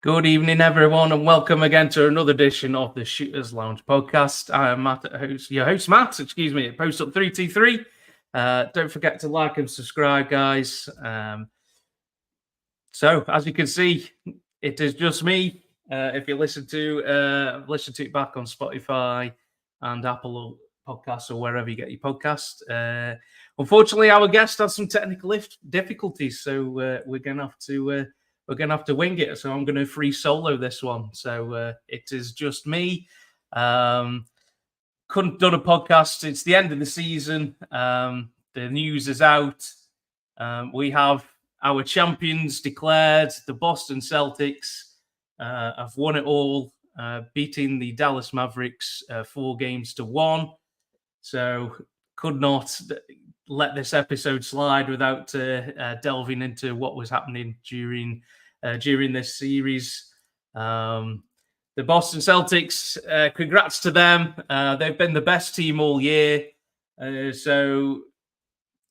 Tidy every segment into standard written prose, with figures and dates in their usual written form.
Good evening, everyone, and welcome again to another edition of the Shooters Lounge podcast. I am Matt, your host, Matt, at Post Up 323. Don't forget to like and subscribe, guys. So, as you can see, it is just me. If you listen to it back on Spotify and Apple Podcasts or wherever you get your podcast. Unfortunately, our guest had some technical difficulties, so we're gonna have to wing it. So I'm going to free solo this one. So it is just me. Couldn't done a podcast. It's the end of the season. The news is out. We have our champions declared. The Boston Celtics have won it all, beating the Dallas Mavericks 4-1. So could not let this episode slide without delving into what was happening during this series. The Boston Celtics, congrats to them. They've been the best team all year. So,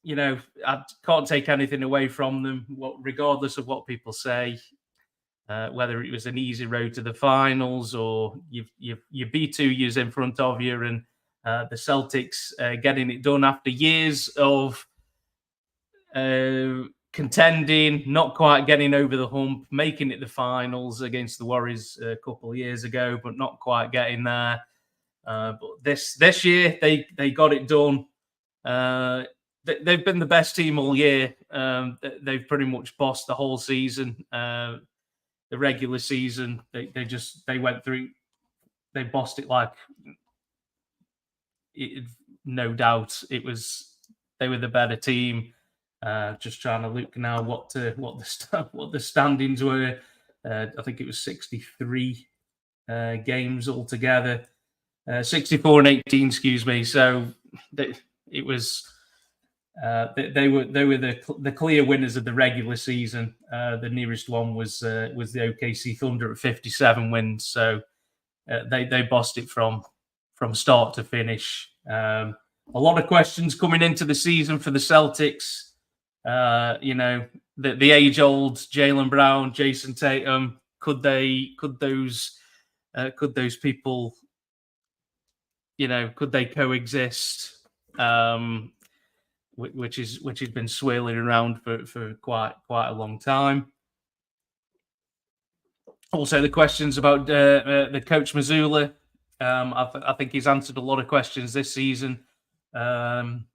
I can't take anything away from them, regardless of what people say. Whether it was an easy road to the finals or you beat 2 years in front of you, and the Celtics getting it done after years of contending, not quite getting over the hump, making it the finals against the Warriors a couple of years ago, but not quite getting there. But this year, they got it done. They've been the best team all year. They've pretty much bossed the whole season. The regular season, they went through. They bossed it like no doubt. They were the better team. Just trying to look now what the standings were. I think it was 63 games altogether. 64-18, excuse me. So it was. They were the clear winners of the regular season. The nearest one was the OKC Thunder at 57 wins. So they bossed it from start to finish. A lot of questions coming into the season for the Celtics. The age-old Jaylen Brown, Jason Tatum. Could those people, could they coexist? Which has been swirling around for quite a long time. Also, the questions about the coach Mazzulla. I think he's answered a lot of questions this season.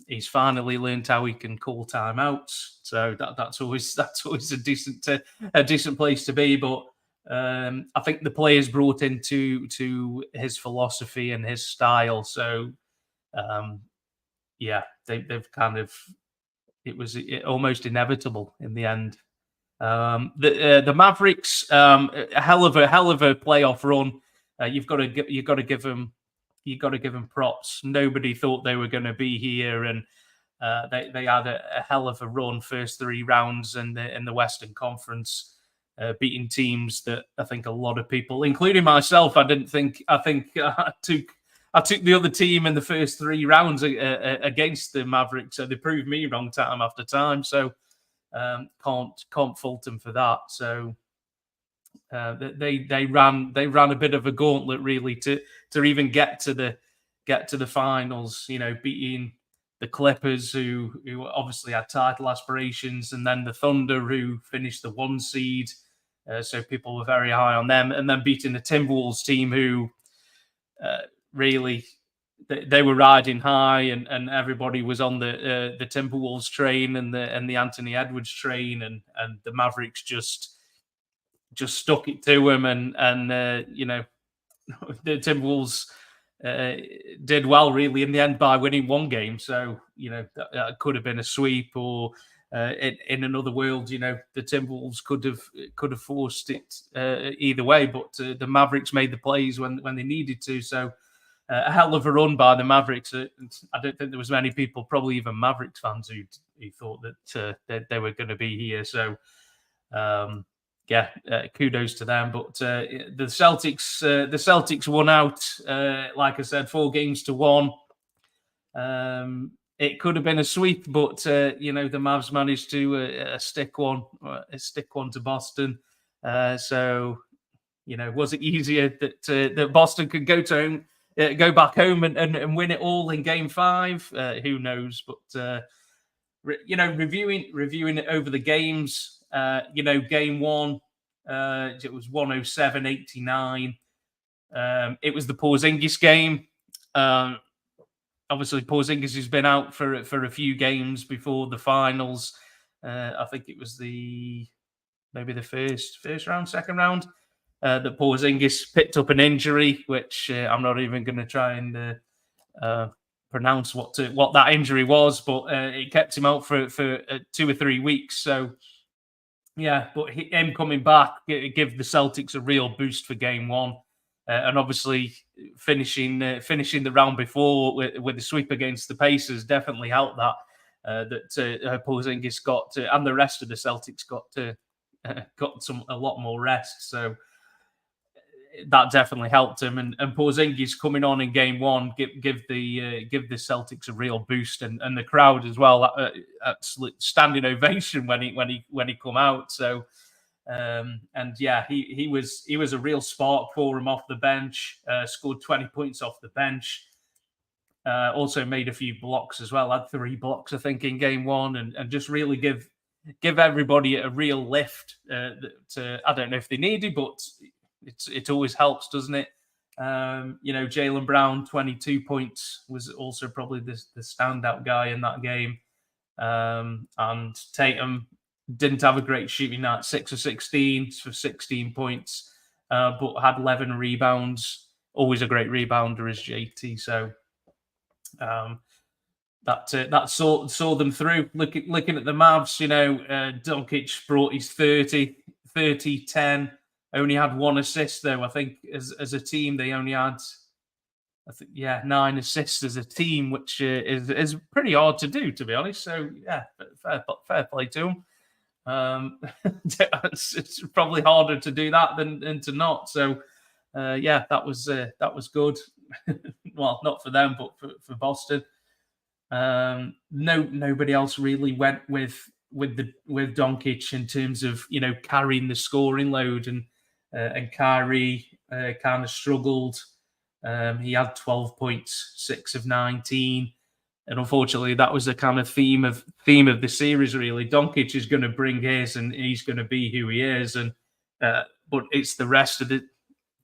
He's finally learned how he can call timeouts, so that's always a decent place to be. But I think the players brought into his philosophy and his style. So they've kind of, it was almost inevitable in the end. The Mavericks, a hell of a playoff run. You've got to give them props. Nobody thought they were going to be here, and they had a hell of a run. First 3 rounds in the Western Conference, beating teams that I think a lot of people, including myself, I think I took the other team in the first 3 rounds against the Mavericks, so they proved me wrong time after time. So can't fault them for that. So they ran a bit of a gauntlet really to even get to the finals. Beating the Clippers, who obviously had title aspirations, and then the Thunder, who finished the 1 seed. So people were very high on them, and then beating the Timberwolves team, who really they were riding high, and everybody was on the Timberwolves train and the Anthony Edwards train, and the Mavericks just stuck it to him, and the Timberwolves did well really in the end by winning 1 game. So that could have been a sweep, or in another world, the Timberwolves could have forced it either way. But the Mavericks made the plays when they needed to. So a hell of a run by the Mavericks. I don't think there was many people, probably even Mavericks fans, who thought that they were going to be here. So kudos to them. But the Celtics won out. Like I said, 4-1. It could have been a sweep, but the Mavs managed to stick one to Boston. So Was it easier that Boston could go back home and win it all in Game 5? Who knows? But reviewing it over the games, Game 1, it was 107-89. It was the Porzingis game. Obviously, Porzingis has been out for a few games before the finals. I think it was maybe the first round, second round, that Porzingis picked up an injury, which I'm not even going to try and pronounce what that injury was, but it kept him out for 2 or 3 weeks. So yeah, but him coming back give the Celtics a real boost for Game 1. And obviously, finishing the round before with the sweep against the Pacers definitely helped that. That Porzingis got to, and the rest of the Celtics got a lot more rest. So that definitely helped him. And Porzingis coming on in Game 1 give the Celtics a real boost, and the crowd as well. Standing ovation when he come out. So. And yeah, he was a real spark for him off the bench. Scored 20 points off the bench. Also made a few blocks as well. Had 3 blocks, I think, in Game 1, and just really give everybody a real lift. I don't know if they needed, but it always helps, doesn't it? Jaylen Brown, 22 points, was also probably the standout guy in that game. And Tatum didn't have a great shooting night, 6 of 16 for 16 points, but had 11 rebounds. Always a great rebounder is JT. So that saw them through. Looking at the Mavs, Doncic brought his 30, 10. Only had 1 assist though. I think as a team they only had 9 assists as a team, which is pretty hard to do, to be honest. So yeah, fair play to them. It's probably harder to do that than to not. So yeah, that was good. Well, not for them, but for Boston. Nobody else really went with Doncic in terms of carrying the scoring load, and Kyrie kind of struggled. He had 12 points, 6 of 19. And unfortunately, that was the kind of theme of the series. Really, Doncic is going to bring his, and he's going to be who he is. And but it's the rest of it.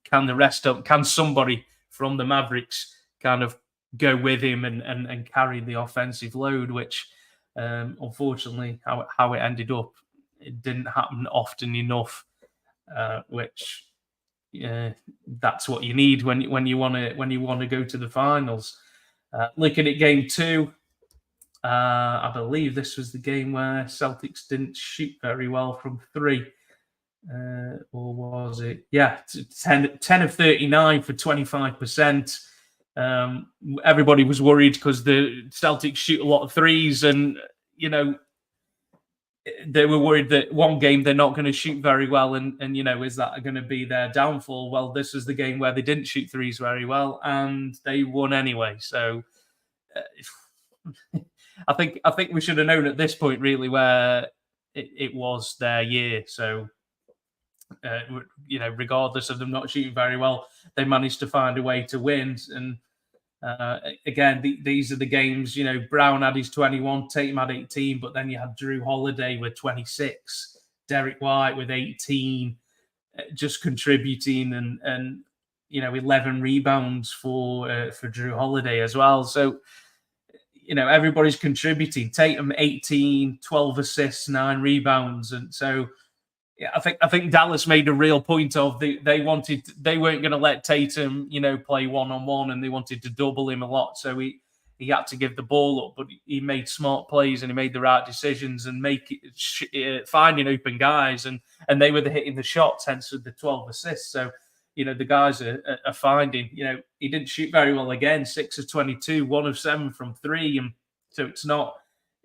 Can somebody from the Mavericks kind of go with him and carry the offensive load? Which, unfortunately, how it ended up, it didn't happen often enough. Which that's what you need when you want to go to the finals. Looking at Game 2, I believe this was the game where Celtics didn't shoot very well from 3. Or was it? Yeah, 10 of 39 for 25%. Everybody was worried because the Celtics shoot a lot of threes, and they were worried that one game they're not going to shoot very well, and is that going to be their downfall? Well, this was the game where they didn't shoot threes very well, and they won anyway. So I think we should have known at this point really where it was their year. So regardless of them not shooting very well, they managed to find a way to win. And again, these are the games. Brown had his 21, Tatum had 18, but then you had Drew Holiday with 26, Derek White with 18, just contributing, and 11 rebounds for Drew Holiday as well. So everybody's contributing. Tatum 18, 12 assists, 9 rebounds, and so. Yeah, I think Dallas made a real point of they weren't going to let Tatum play one-on-one, and they wanted to double him a lot. So he had to give the ball up, but he made smart plays and he made the right decisions and finding open guys, and they were hitting the shots, hence the 12 assists. So the guys are finding. He didn't shoot very well again, 6 of 22, 1 of 7 from 3, and so it's not.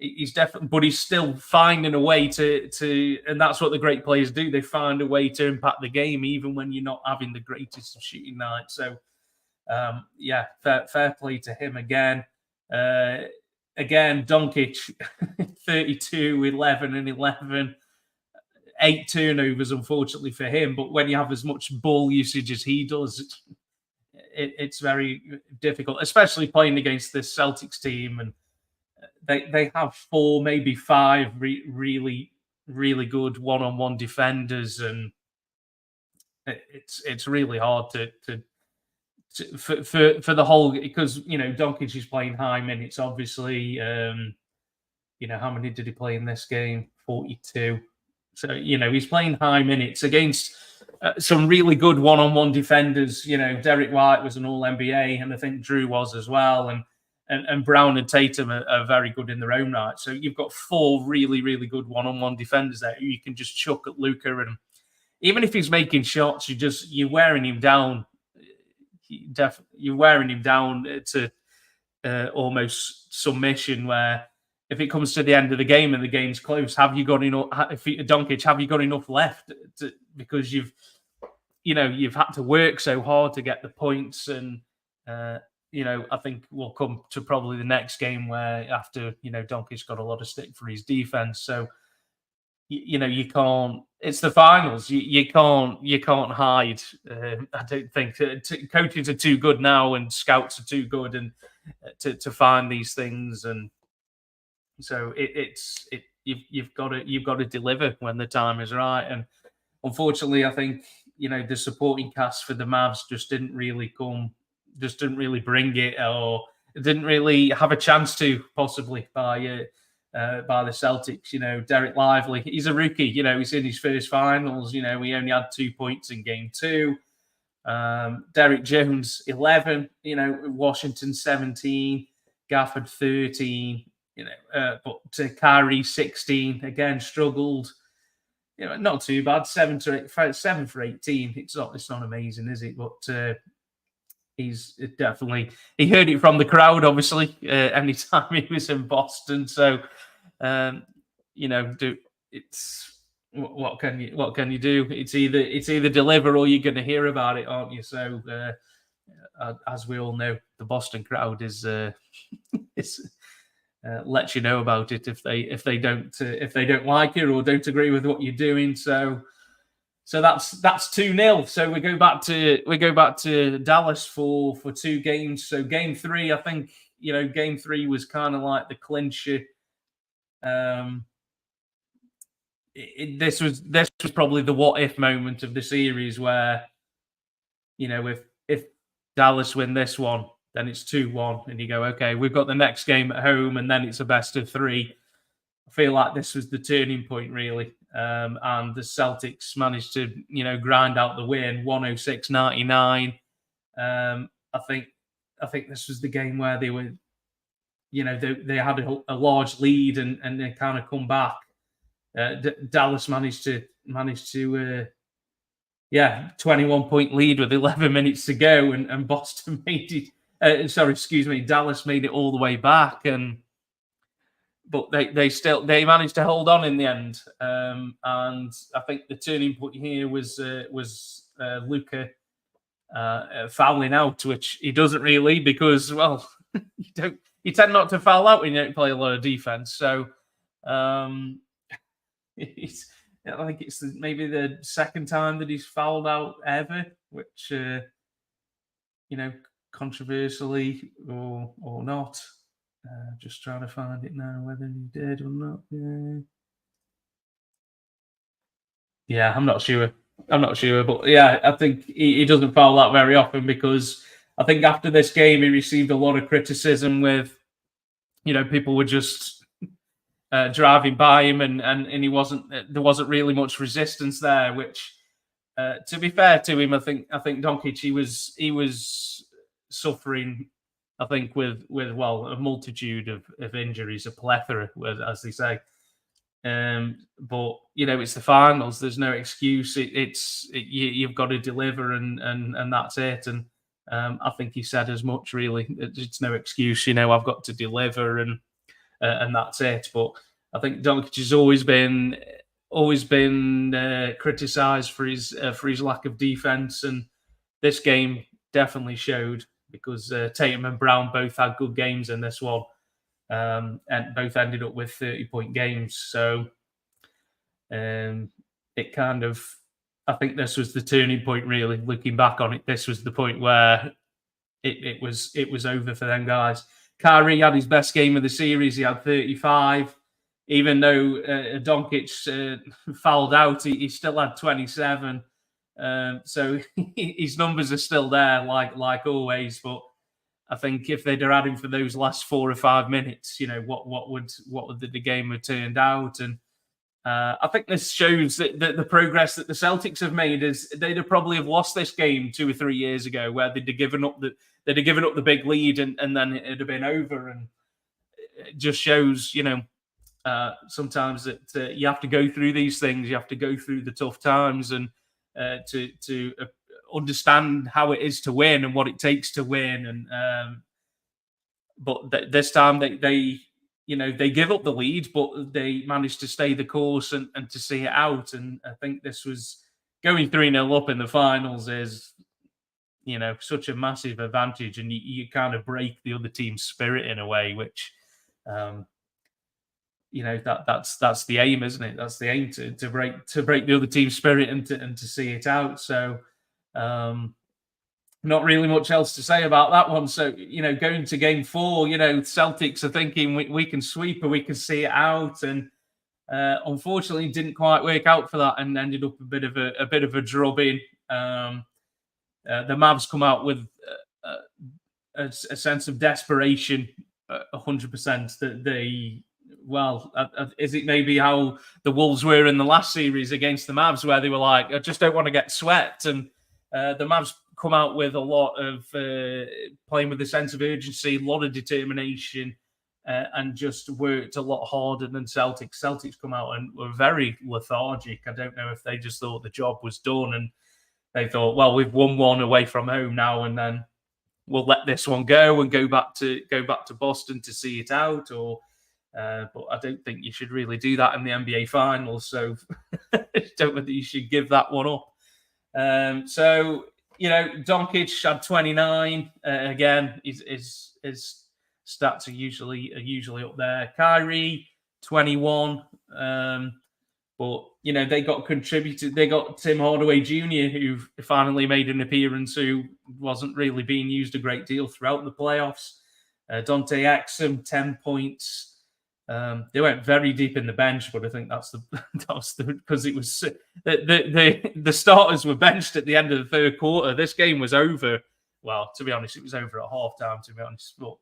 He's definitely, but he's still finding a way to, and that's what the great players do. They find a way to impact the game, even when you're not having the greatest of shooting nights. So, yeah, fair play to him again. Again, Doncic, 32, 11, and 11. 8 turnovers, unfortunately for him. But when you have as much ball usage as he does, it's very difficult, especially playing against this Celtics team. And they have 4, maybe 5 really good one-on-one defenders, and it's really hard for the whole, because Doncic is playing high minutes. Obviously, how many did he play in this game? 42. So he's playing high minutes against some really good one-on-one defenders. Derek White was an All NBA, and I think Drew was as well, and Brown and Tatum are very good in their own right. So you've got 4 really, really good one-on-one defenders there who you can just chuck at Luka, and even if he's making shots, you're wearing him down. You're wearing him down to almost submission. Where if it comes to the end of the game and the game's close, have you got enough? Doncic, have you got enough left? Because you've had to work so hard to get the points, and I think we'll come to probably the next game where after Doncic got a lot of stick for his defense. So you can't. It's the finals. You can't hide. I don't think coaches are too good now, and scouts are too good, and to find these things. And so you've got to deliver when the time is right. And unfortunately, I think the supporting cast for the Mavs just didn't really bring it, or didn't really have a chance to, possibly by the Celtics. Derek Lively, he's a rookie. He's in his first finals. He only had 2 points in game 2. Derek Jones 11. Washington 17. Gafford 13. But Kyrie 16 again struggled. Not too bad. 7 for 18. It's not amazing, is it? But he's definitely, he heard it from the crowd, obviously, anytime he was in Boston. So it's what can you do? It's either deliver or you're going to hear about it, aren't you? So as we all know, the Boston crowd is lets you know about it if they don't like it or don't agree with what you're doing. So that's 2-0. So we go back to Dallas for 2 games. So game 3, I think game 3 was kind of like the clincher. This was probably the what if moment of the series, where if Dallas win this one, then it's 2-1, and you go, okay, we've got the next game at home, and then it's a best of 3. I feel like this was the turning point, really. And the Celtics managed to, grind out the win, 106-99. I think this was the game where they were, they had a large lead, and they kind of come back. Dallas managed to 21-point lead with 11 minutes to go, and Boston made it. Dallas made it all the way back, but they managed to hold on in the end. And I think the turning point here was Luka fouling out, which he doesn't really, because you tend not to foul out when you don't play a lot of defense. So I think it's maybe the second time that he's fouled out ever, which controversially or not. Just trying to find it now, whether he did or not. Yeah, I'm not sure. But yeah, I think he doesn't foul out very often, because I think after this game he received a lot of criticism with, people were just driving by him, and there wasn't really much resistance there. Which, to be fair to him, I think Doncic, he was suffering, I think, with a multitude of injuries, a plethora, as they say. But it's the finals. There's no excuse. You've got to deliver, and that's it. And I think he said as much. Really, it's no excuse. I've got to deliver, and that's it. But I think Doncic has always been criticised for his lack of defense, and this game definitely showed, because Tatum and Brown both had good games in this one, and both ended up with 30-point games. So it kind of, I think this was the turning point. Really, looking back on it, this was the point where it was over for them guys. Kyrie had his best game of the series. He had 35. Even though Doncic fouled out, he still had 27. So his numbers are still there, like always. But I think if they'd have had him for those last 4 or 5 minutes, what would the game have turned out? And I think this shows that the progress that the Celtics have made is they'd have probably have lost this game 2 or 3 years ago, where they'd have given up the big lead, and then it'd have been over. And it just shows, sometimes that you have to go through these things. You have to go through the tough times, and to understand how it is to win and what it takes to win. And but this time they give up the lead, but they managed to stay the course and to see it out. And I think this was going 3-0 up in the finals is, such a massive advantage, and you kind of break the other team's spirit in a way, which, that's the aim, isn't it? That's the aim, to break the other team's spirit and to see it out. So, not really much else to say about that one. So, going to game 4, Celtics are thinking we can sweep or we can see it out, and unfortunately didn't quite work out for that, and ended up a bit of a drubbing. The Mavs come out with a sense of desperation, 100%. That they, is it maybe how the Wolves were in the last series against the Mavs, where they were like, I just don't want to get swept, and the Mavs come out with a lot of playing with a sense of urgency, a lot of determination, and just worked a lot harder than Celtics. Celtics come out and were very lethargic. I don't know if they just thought the job was done, and they thought, well, we've won one away from home now, and then we'll let this one go and go back to Boston to see it out. Or, but I don't think you should really do that in the NBA Finals. So I don't think you should give that one up. So, Doncic had 29. Again, his stats are usually up there. Kyrie, 21. But, they got contributed. They got Tim Hardaway Jr., who finally made an appearance, who wasn't really being used a great deal throughout the playoffs. Dante Exum, 10 points. They went very deep in the bench, but I think that's because it was the starters were benched at the end of the third quarter. This game was over. Well, to be honest, it was over at halftime. To be honest, but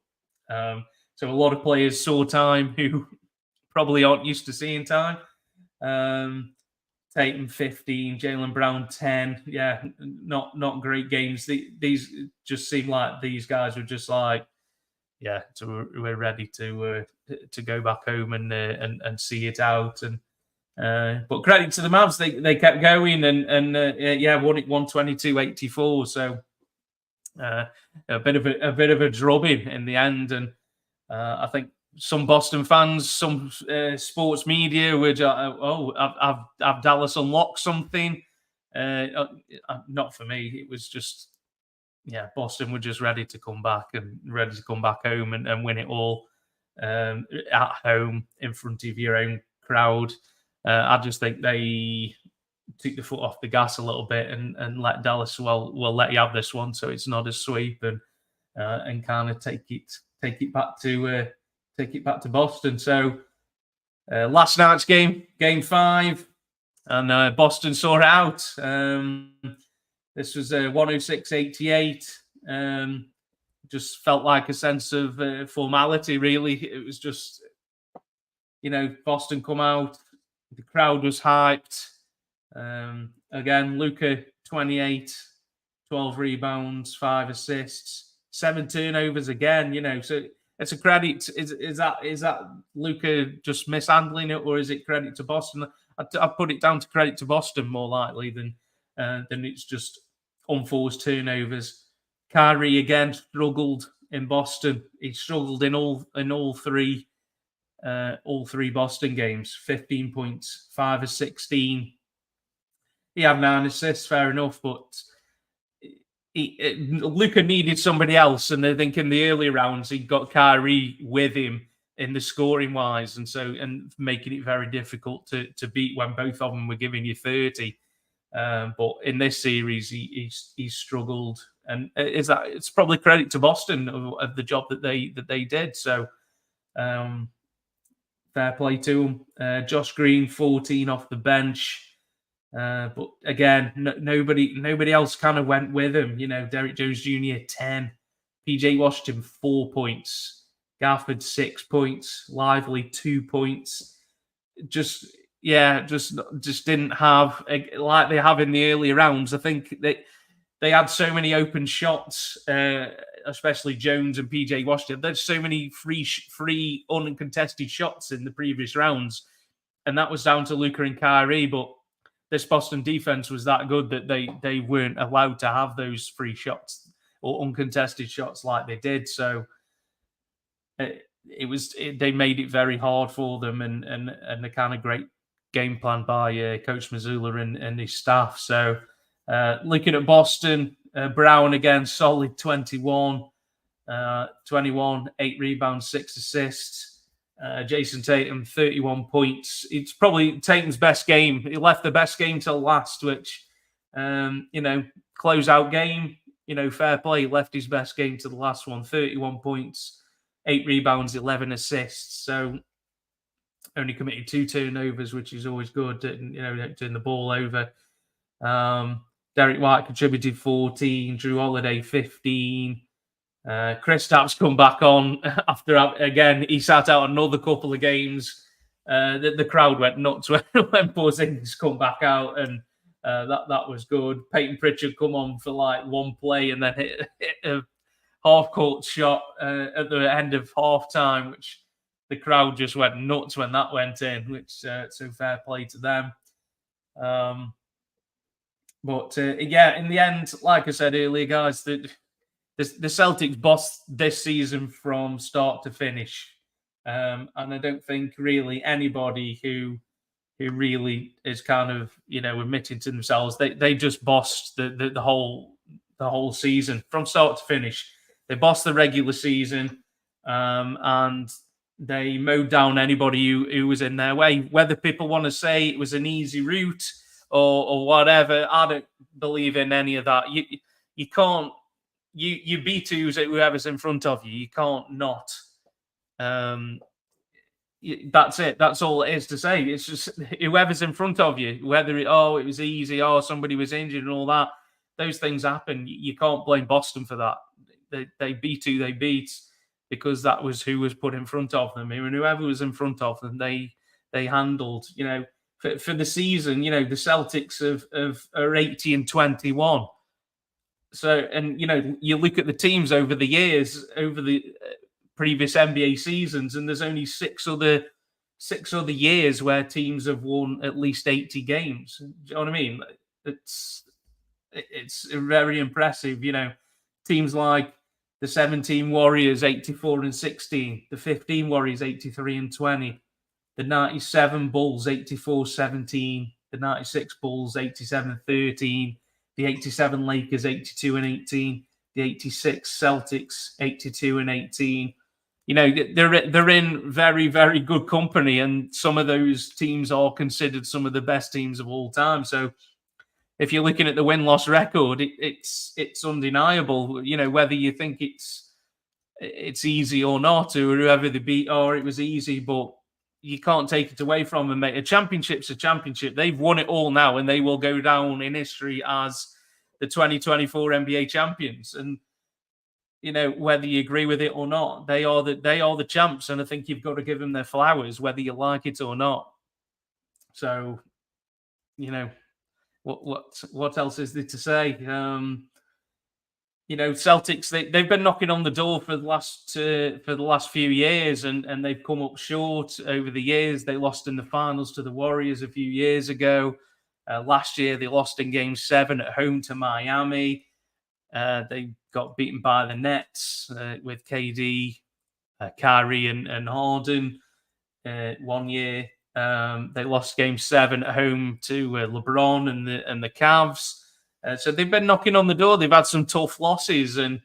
so a lot of players saw time who probably aren't used to seeing time. Tatum 15, Jaylen Brown 10. Yeah, not great games. These just seem like these guys were just like, yeah, so we're ready to go back home and see it out. And but credit to the Mavs, they kept going and won it 122-84. So a bit of a drubbing in the end. And I think some Boston fans, some sports media would, I've Dallas unlocked something. Not for me. It was just, Boston were just ready to come back home and win it all at home in front of your own crowd. I just think they took the foot off the gas a little bit and let Dallas, we'll let you have this one, so it's not a sweep, and kind of take it back to Boston. So last night's game 5, and Boston saw it out. This was 106-88. Just felt like a sense of formality, really. It was just, Boston come out. The crowd was hyped. Again, Luka, 28, 12 rebounds, 5 assists, 7 turnovers again, so it's a credit. Is that Luka just mishandling it, or is it credit to Boston? I put it down to credit to Boston more likely than it's just unforced turnovers. Kyrie again struggled in Boston. He struggled in all three Boston games. 15 points, 5 of 16. He had 9 assists, fair enough, but Luka needed somebody else, and I think in the early rounds he got Kyrie with him in the scoring wise, and making it very difficult to beat when both of them were giving you 30. But in this series, he's struggled, and it's probably credit to Boston of the job that they did. So fair play to him. Josh Green, 14 off the bench. But again, nobody else kind of went with him. Derrick Jones Jr. 10, PJ Washington 4 points, Gafford 6 points, Lively 2 points. Just didn't have like they have in the earlier rounds. I think they had so many open shots, especially Jones and PJ Washington. There's so many free uncontested shots in the previous rounds, and that was down to Luka and Kyrie. But this Boston defense was that good that they weren't allowed to have those free shots or uncontested shots like they did. So they made it very hard for them, and the kind of great game plan by Coach Mazzulla and his staff. So looking at Boston, Brown again, solid 21, 8 rebounds, 6 assists. Jason Tatum, 31 points. It's probably Tatum's best game. He left the best game till last, which, closeout game, fair play. He left his best game to the last one, 31 points, 8 rebounds, 11 assists. So only committed 2 turnovers, which is always good, turn the ball over. Derek White contributed 14, Drew Holiday 15. Kristaps come back on after, again, he sat out another couple of games. The crowd went nuts when Porzingis come back out, and that was good. Peyton Pritchard come on for like one play and then hit a half-court shot at the end of halftime, which the crowd just went nuts when that went in, which so fair play to them. But in the end, like I said earlier, guys, the Celtics bossed this season from start to finish. And I don't think really anybody who really is kind of, admitting to themselves, they just bossed the whole season from start to finish. They bossed the regular season, and they mowed down anybody who was in their way. Whether people want to say it was an easy route or whatever, I don't believe in any of that. You can't. You beat whoever's in front of you. You can't not. That's it. That's all it is to say. It's just whoever's in front of you, whether it was easy, somebody was injured and all that. Those things happen. You can't blame Boston for that. They beat who they beat because that was who was put in front of them. And whoever was in front of them, they handled. For the season, the Celtics are 80-21. So, and you look at the teams over the years, over the previous NBA seasons, and there's only six other years where teams have won at least 80 games. Do you know what I mean? It's very impressive. Teams like the 17 Warriors, 84-16, the 15 Warriors, 83-20, the 97 Bulls, 84-17, the 96 Bulls, 87-13. The 87 Lakers, 82-18. The 86 Celtics, 82-18. They're in very, very good company, and some of those teams are considered some of the best teams of all time. So, if you're looking at the win-loss record, it's undeniable. Whether you think it's easy or not, or whoever they beat, or it was easy, but you can't take it away from them, mate. A championship's a championship. They've won it all now, and they will go down in history as the 2024 NBA champions. And whether you agree with it or not, they are the champs, and I think you've got to give them their flowers, whether you like it or not. So, what else is there to say? Celtics, they've been knocking on the door for the last few years, and they've come up short over the years. They lost in the finals to the Warriors a few years ago. Last year, they lost in Game 7 at home to Miami. They got beaten by the Nets with KD, Kyrie, and Harden 1 year. They lost Game 7 at home to LeBron and the Cavs. So they've been knocking on the door. They've had some tough losses, and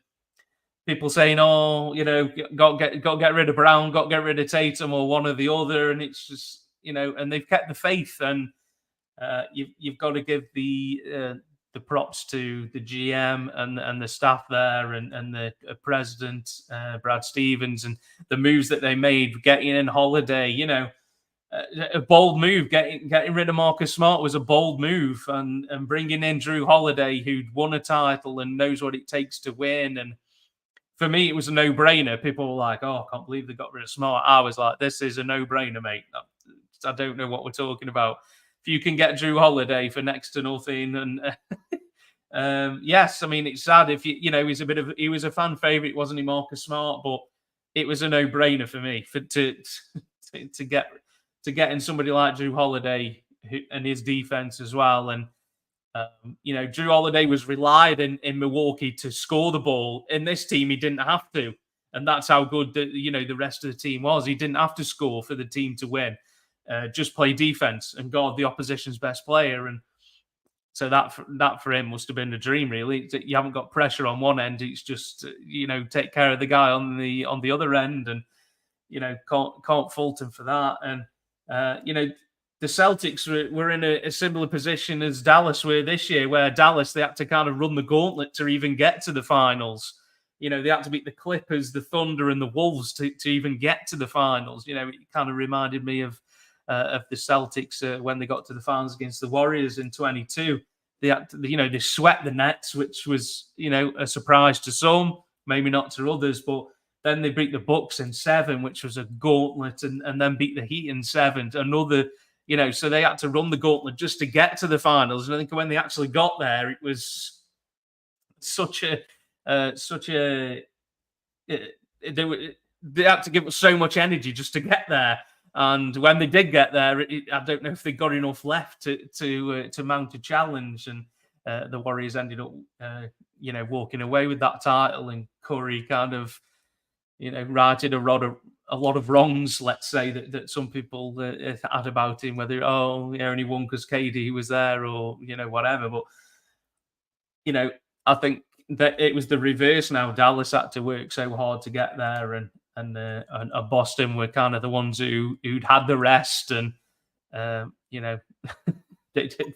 people saying, "Oh, got to get rid of Brown, got to get rid of Tatum, or one or the other," and it's just and they've kept the faith, and you've got to give the props to the GM and the staff there and the president Brad Stevens and the moves that they made, getting in Holiday, a bold move. Getting rid of Marcus Smart was a bold move, and bringing in Drew Holiday, who'd won a title and knows what it takes to win. And for me, it was a no-brainer. People were like, "Oh, I can't believe they got rid of Smart." I was like, "This is a no-brainer, mate. I don't know what we're talking about. If you can get Drew Holiday for next to nothing, and yes, I mean it's sad if he was a fan favorite, wasn't he, Marcus Smart? But it was a no-brainer for me to get in somebody like Drew Holiday and his defense as well. And Drew Holiday was relied in Milwaukee to score the ball. In this team, he didn't have to, and that's how good the rest of the team was. He didn't have to score for the team to win. Just play defense and guard the opposition's best player, and so that for him must have been a dream. Really, you haven't got pressure on one end; it's just take care of the guy on the other end, and can't fault him for that. And the Celtics were in a similar position as Dallas were this year, where Dallas they had to kind of run the gauntlet to even get to the finals. They had to beat the Clippers, the Thunder, and the Wolves to even get to the finals. It kind of reminded me of the Celtics when they got to the finals against the Warriors in 22. They had to, they swept the Nets, which was a surprise to some, maybe not to others. But then they beat the Bucks in 7, which was a gauntlet, and then beat the Heat in 7. Another, so they had to run the gauntlet just to get to the finals. And I think when they actually got there, it was such a they had to give us so much energy just to get there. And when they did get there, I don't know if they got enough left to mount a challenge. And the Warriors ended up, walking away with that title. And Curry kind of, righted a lot of wrongs, let's say, that some people had about him, whether he only won because KD was there or whatever. But I think that it was the reverse now. Dallas had to work so hard to get there, and Boston were kind of the ones who'd had the rest, and they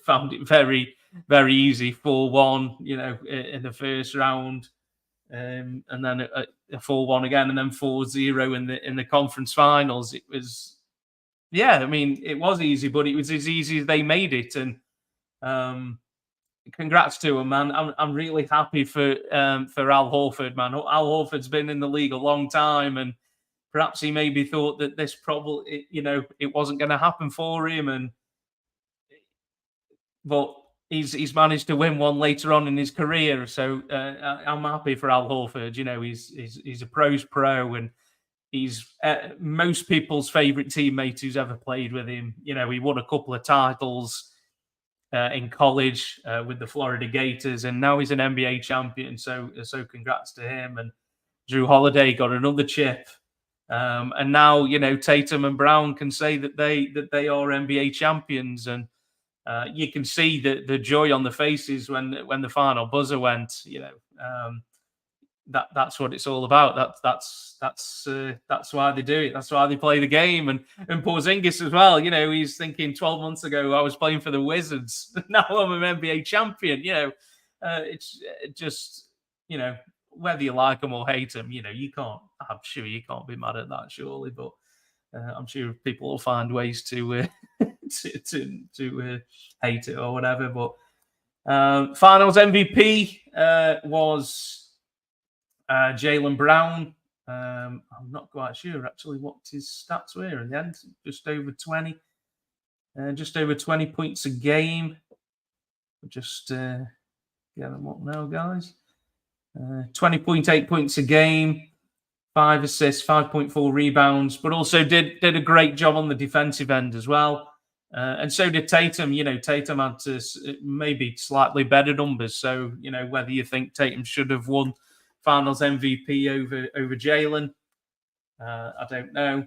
found it very, very easy. 4-1, in the first round, and then a 4-1 again, and then 4-0 in the conference finals. It was, I mean, it was easy, but it was as easy as they made it. And congrats to him, man. I'm really happy for Al Horford, man. Al Horford's been in the league a long time, and perhaps he maybe thought that this probably, it wasn't going to happen for him, but he's managed to win one later on in his career. So I'm happy for Al Horford. He's a pro's pro, and he's most people's favorite teammate who's ever played with him. He won a couple of titles in college with the Florida Gators, and now he's an NBA champion. So congrats to him. And Drew Holiday got another chip, and now Tatum and Brown can say that they are NBA champions, and you can see the joy on the faces when the final buzzer went. That's what it's all about. That's why they do it. That's why they play the game. And Porzingis as well. He's thinking 12 months ago I was playing for the Wizards. Now I'm an NBA champion. It's just whether you like them or hate them. You can't. I'm sure you can't be mad at that, surely. But I'm sure people will find ways to to hate it or whatever. But Finals MVP was Jaylen Brown. I'm not quite sure actually what his stats were in the end. Just over 20 points a game. Just get them up now, guys. 20.8 points a game, 5 assists, 5.4 rebounds, but also did a great job on the defensive end as well. And so did Tatum. Tatum had to maybe slightly better numbers. So, whether you think Tatum should have won Finals MVP over Jaylen, I don't know.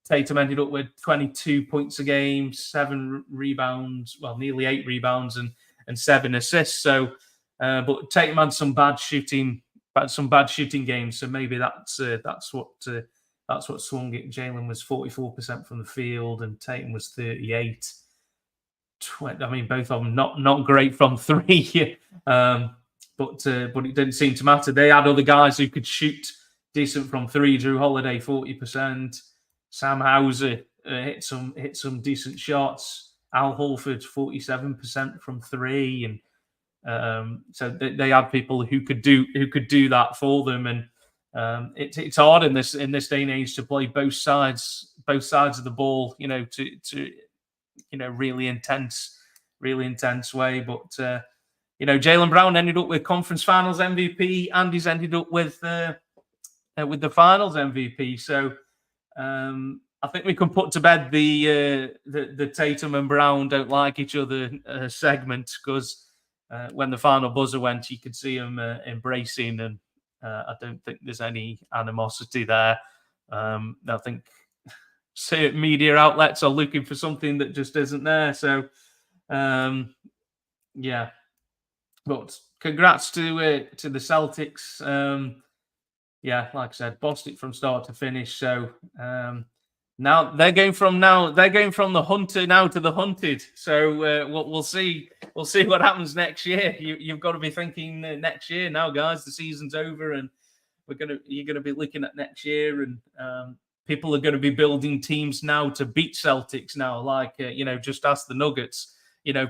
Tatum ended up with 22 points a game, 7 rebounds, nearly 8 rebounds and 7 assists. So, but Tatum had some bad shooting some bad shooting games. So maybe that's what swung it. Jaylen was 44% from the field, and Tatum was 38. I mean, both of them not great from three, but it didn't seem to matter. They had other guys who could shoot decent from three. Drew Holiday 40%. Sam Hauser hit some decent shots. Al Horford 47% from three, and so they had people who could do that for them. And it's hard in this day and age to play both sides of the ball. To really intense way. But Jaylen Brown ended up with conference finals MVP, and he's ended up with the finals MVP. So I think we can put to bed the Tatum and Brown don't like each other segment, because when the final buzzer went, you could see them embracing, and I don't think there's any animosity there. I think certain media outlets are looking for something that just isn't there. So, yeah. But congrats to the Celtics. Yeah, like I said, bossed it from start to finish. So now they're going from the hunter now to the hunted. So we'll see what happens next year. You've got to be thinking next year now, guys. The season's over, and you're gonna be looking at next year, and people are going to be building teams now to beat Celtics now. Like just ask the Nuggets.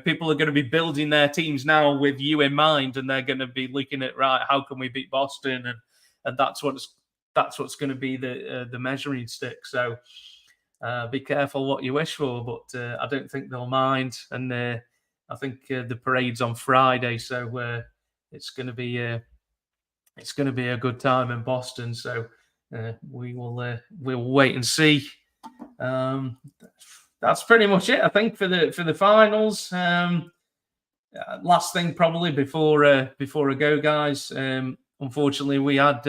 People are going to be building their teams now with you in mind, and they're going to be looking at, right, how can we beat Boston, and that's what's going to be the measuring stick. So be careful what you wish for, but I don't think they'll mind. And I think the parade's on Friday, so it's going to be a good time in Boston. So we'll wait and see. That's pretty much it, I think, for the finals. Last thing, probably before I go, guys. Unfortunately, we had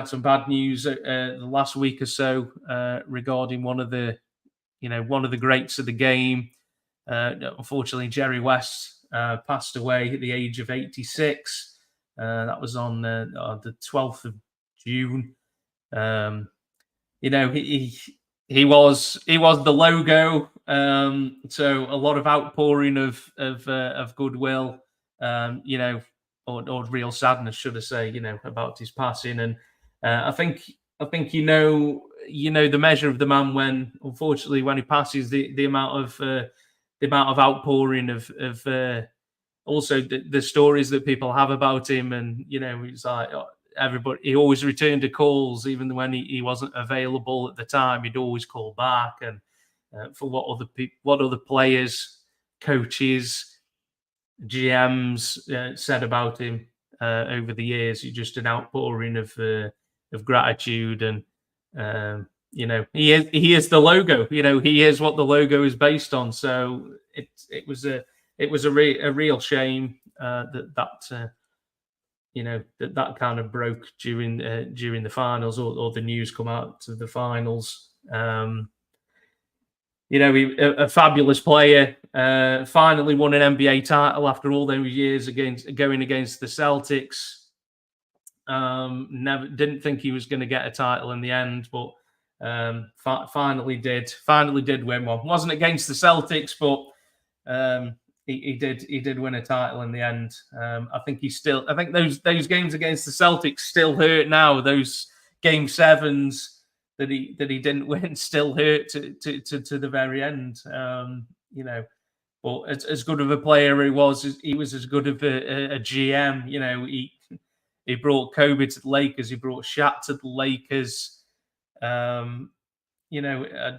some bad news the last week or so regarding one of the greats of the game. Unfortunately, Jerry West passed away at the age of 86. That was on the 12th of June. He was the logo. So a lot of outpouring of goodwill. Or real sadness, should I say? About his passing. And I think the measure of the man when, unfortunately, when he passes, the amount of outpouring of also the stories that people have about him. And it's like, everybody, he always returned to calls, even when he wasn't available at the time. He'd always call back, and for what other players, coaches, GMs said about him over the years. He's just an outpouring of gratitude, and he is the logo. He is what the logo is based on. So it was a real shame that kind of broke during the finals, or the news come out to the finals. A fabulous player, finally won an NBA title after all those years going against the Celtics. Didn't think he was going to get a title in the end, but finally did win one. Wasn't against the Celtics, but he did win a title in the end. I think those games against the Celtics still hurt now. Those game sevens that he didn't win still hurt to the very end. But as good of a player he was as good of a GM. He brought Kobe to the Lakers. He brought Shaq to the Lakers.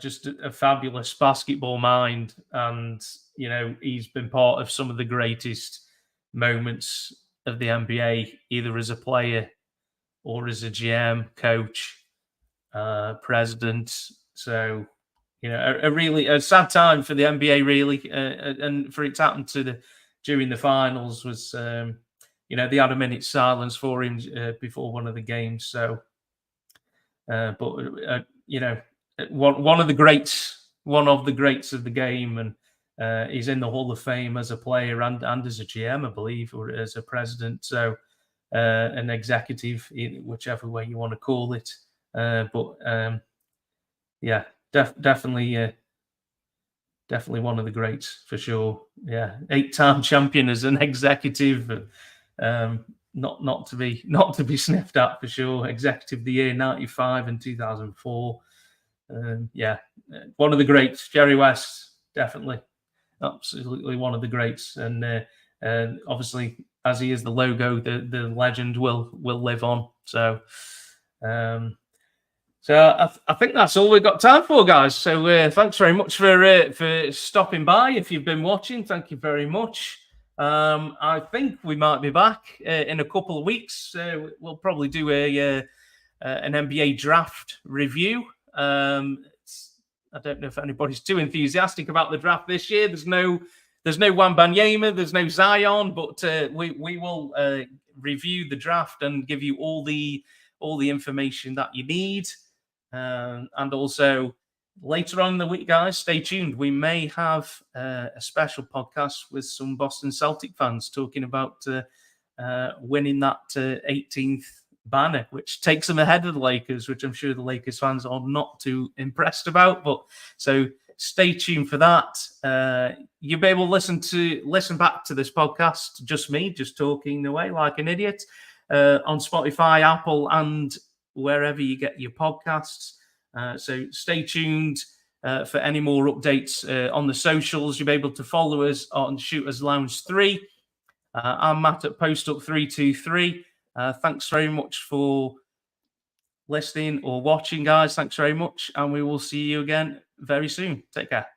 Just a fabulous basketball mind, and he's been part of some of the greatest moments of the NBA, either as a player or as a GM, coach, president. So a sad time for the NBA, really, and for it to happen during the finals was they had a minute's silence for him before one of the games. So one of the greats of the game, and he's in the Hall of Fame as a player and as a GM, I believe, or as a president. So an executive, whichever way you want to call it. Yeah, definitely one of the greats for sure. Yeah, 8-time champion as an executive. Not to be sniffed at for sure. Executive of the year 95 and 2004. Yeah, one of the greats. Jerry West, definitely, absolutely one of the greats. And obviously, as he is the logo, the legend will live on. So, I think that's all we've got time for, guys. So thanks very much for stopping by. If you've been watching, thank you very much. I think we might be back in a couple of weeks. We'll probably do an NBA draft review. I don't know if anybody's too enthusiastic about the draft this year. There's no Wembanyama, there's no Zion, but we will review the draft and give you all the information that you need. And also later on in the week, guys, stay tuned. We may have a special podcast with some Boston Celtic fans talking about winning that 18th banner, which takes them ahead of the Lakers, which I'm sure the Lakers fans are not too impressed about. But so stay tuned for that. You'll be able to listen back to this podcast, just me, just talking away like an idiot, on Spotify, Apple, and wherever you get your podcasts. So stay tuned for any more updates on the socials. You'll be able to follow us on Shooters Lounge 3. I'm Matt at PostUp323. Thanks very much for listening or watching, guys. Thanks very much. And we will see you again very soon. Take care.